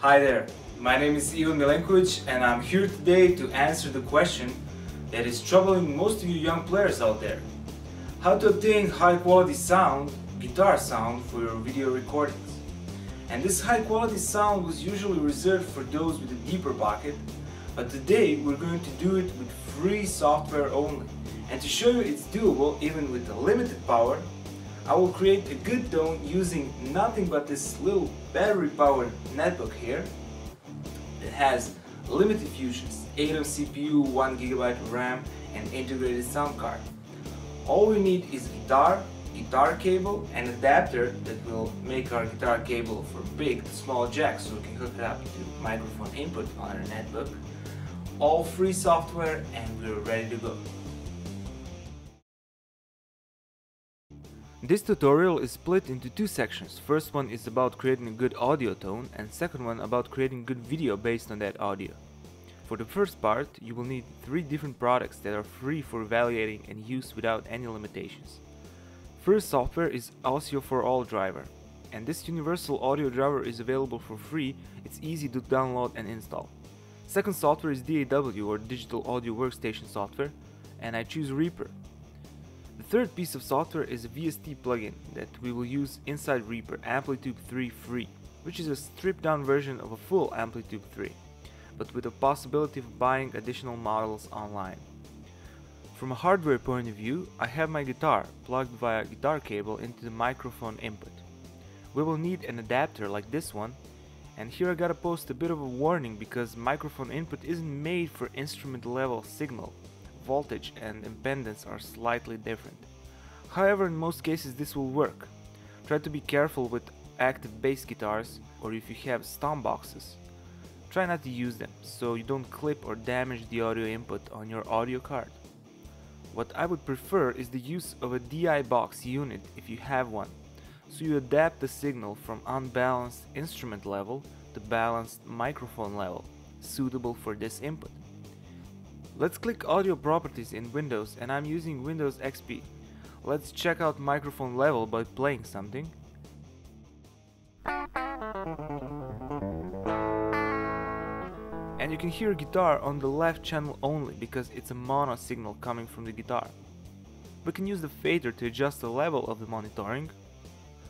Hi there, my name is Ivan Milenkovic and I'm here today to answer the question that is troubling most of you young players out there. How to obtain high quality sound, guitar sound for your video recordings. And this high quality sound was usually reserved for those with a deeper pocket, but today we're going to do it with free software only. And to show you it's doable even with a limited power, I will create a good tone using nothing but this little battery-powered netbook here. It has limited fusions, 8 CPU, 1 GB RAM and integrated sound card. All we need is guitar cable and adapter that will make our guitar cable for big to small jacks so we can hook it up to microphone input on our netbook. All free software and we're ready to go. This tutorial is split into two sections. First one is about creating a good audio tone and second one about creating good video based on that audio. For the first part, you will need 3 different products that are free for evaluating and use without any limitations. First software is Audio for All driver, and this universal audio driver is available for free. It's easy to download and install. Second software is DAW or Digital Audio Workstation software, and I choose Reaper. The third piece of software is a VST plugin that we will use inside Reaper, Amplitude 3 Free, which is a stripped down version of a full Amplitude 3, but with the possibility of buying additional models online. From a hardware point of view, I have my guitar plugged via guitar cable into the microphone input. We will need an adapter like this one, and here I gotta post a bit of a warning because microphone input isn't made for instrument level signal. Voltage and impedance are slightly different. However, in most cases this will work. Try to be careful with active bass guitars, or if you have stomp boxes. Try not to use them so you don't clip or damage the audio input on your audio card. What I would prefer is the use of a DI box unit if you have one, so you adapt the signal from unbalanced instrument level to balanced microphone level, suitable for this input. Let's click Audio Properties in Windows, and I'm using Windows XP. Let's check out microphone level by playing something. And you can hear guitar on the left channel only because it's a mono signal coming from the guitar. We can use the fader to adjust the level of the monitoring,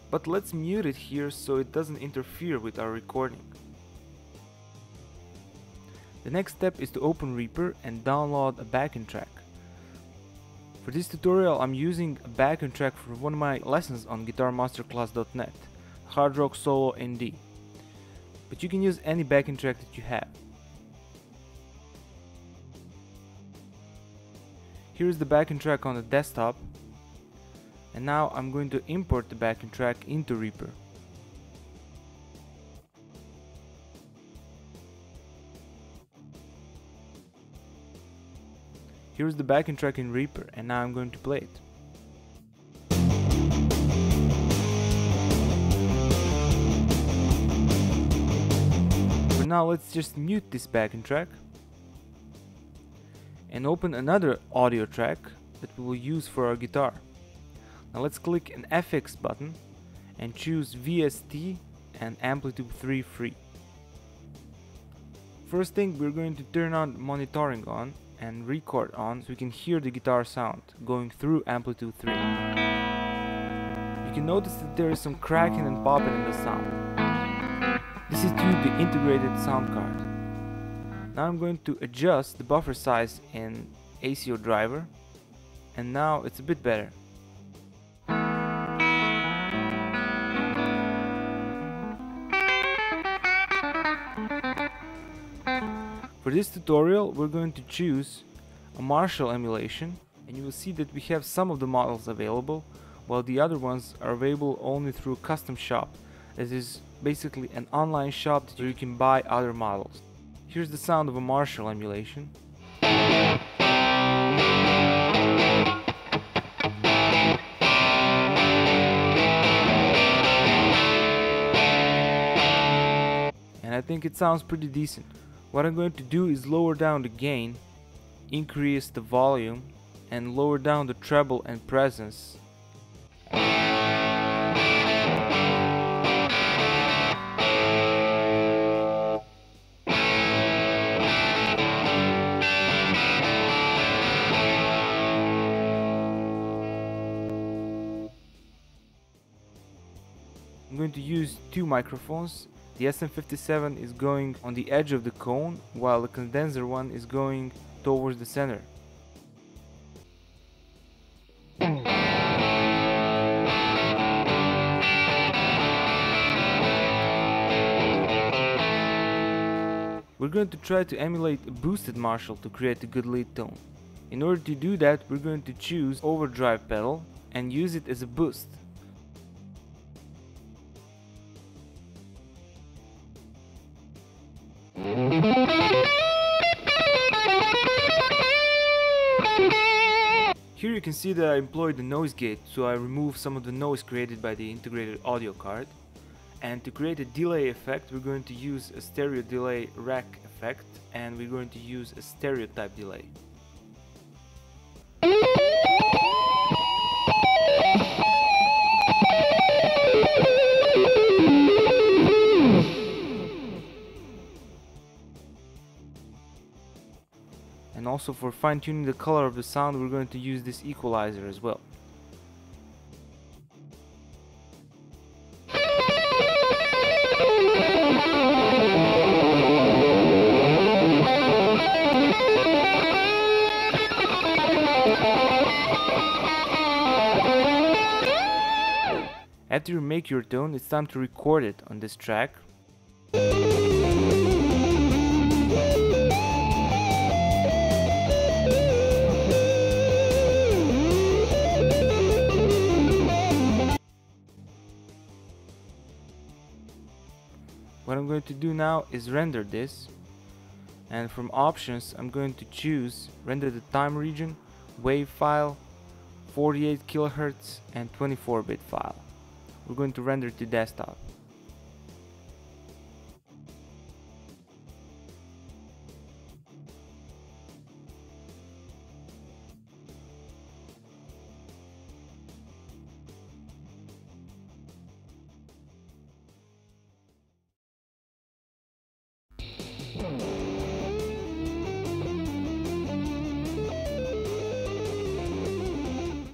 but let's mute it here so it doesn't interfere with our recording. The next step is to open Reaper and download a backing track. For this tutorial I'm using a backing track from one of my lessons on guitarmasterclass.net, Hard Rock Solo in D. But you can use any backing track that you have. Here is the backing track on the desktop, and now I'm going to import the backing track into Reaper. Here's the backing track in Reaper, and now I'm going to play it. For now, let's just mute this backing track and open another audio track that we will use for our guitar. Now let's click an FX button and choose VST and Amplitude 3 Free. First thing, we're going to turn on monitoring on and record on so we can hear the guitar sound going through Amplitude 3. You can notice that there is some cracking and popping in the sound. This is due to the integrated sound card. Now I'm going to adjust the buffer size in ACO driver, and now it's a bit better. For this tutorial we're going to choose a Marshall emulation, and you will see that we have some of the models available while the other ones are available only through Custom Shop. This is basically an online shop where you can buy other models. Here's the sound of a Marshall emulation. And I think it sounds pretty decent. What I'm going to do is lower down the gain, increase the volume, and lower down the treble and presence. going to use two microphones. The SM57 is going on the edge of the cone, while the condenser one is going towards the center. We're going to try to emulate a boosted Marshall to create a good lead tone. In order to do that, we're going to choose overdrive pedal and use it as a boost. Here you can see that I employed the noise gate, so I removed some of the noise created by the integrated audio card. And to create a delay effect, we're going to use a stereo delay rack effect, and we're going to use a stereo type delay. And also for fine-tuning the color of the sound, we're going to use this equalizer as well. After you make your tone, it's time to record it on this track. What I'm going to do now is render this, and from options I'm going to choose render the time region, wave file, 48 kHz and 24-bit file. We're going to render to desktop.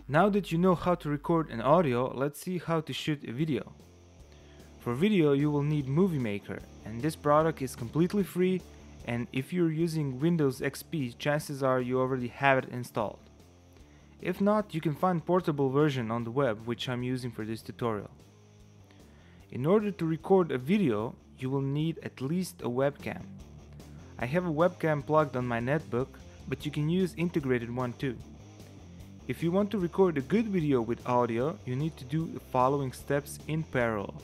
Now that you know how to record an audio, let's see how to shoot a video. For video you will need Movie Maker, and this product is completely free, and if you're using Windows XP, chances are you already have it installed. If not, you can find portable version on the web, which I'm using for this tutorial. In order to record a video, you will need at least a webcam. I have a webcam plugged on my netbook, but you can use integrated one too. If you want to record a good video with audio, you need to do the following steps in parallel.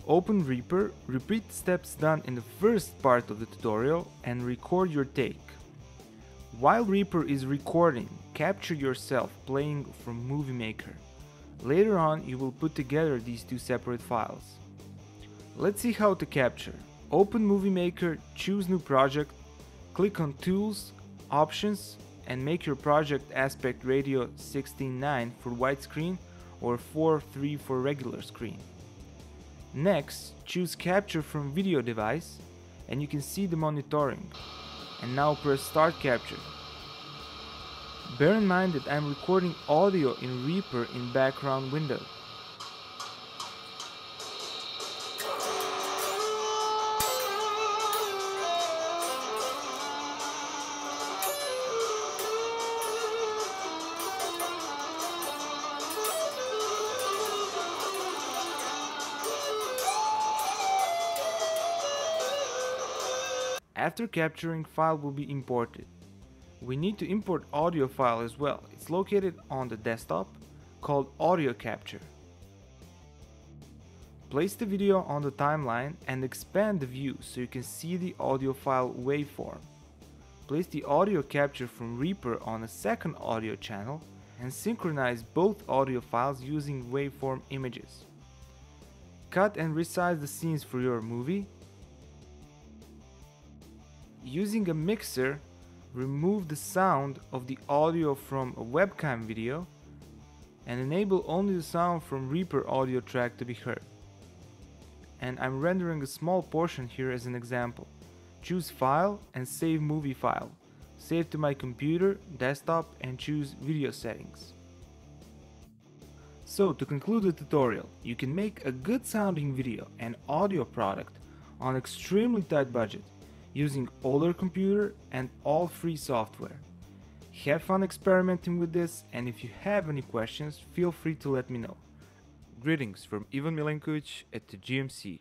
Open Reaper, repeat the steps done in the first part of the tutorial and record your take. While Reaper is recording, capture yourself playing from Movie Maker. Later on, you will put together these two separate files. Let's see how to capture. Open Movie Maker, choose New Project, click on Tools, Options, and make your project aspect ratio 16:9 for widescreen or 4:3 for regular screen. Next, choose Capture from Video Device, and you can see the monitoring. And now press Start Capture. Bear in mind that I'm recording audio in Reaper in background window. After capturing, file will be imported. We need to import audio file as well. It's located on the desktop, called Audio Capture. Place the video on the timeline and expand the view so you can see the audio file waveform. Place the audio capture from Reaper on a second audio channel and synchronize both audio files using waveform images. Cut and resize the scenes for your movie. Using a mixer, remove the sound of the audio from a webcam video and enable only the sound from Reaper audio track to be heard. And I'm rendering a small portion here as an example. Choose File and Save Movie File. Save to my computer, desktop, and choose Video Settings. So to conclude the tutorial, you can make a good sounding video and audio product on extremely tight budget using older computer and all free software. Have fun experimenting with this, and if you have any questions, feel free to let me know. Greetings from Ivan Milenkovic at the GMC.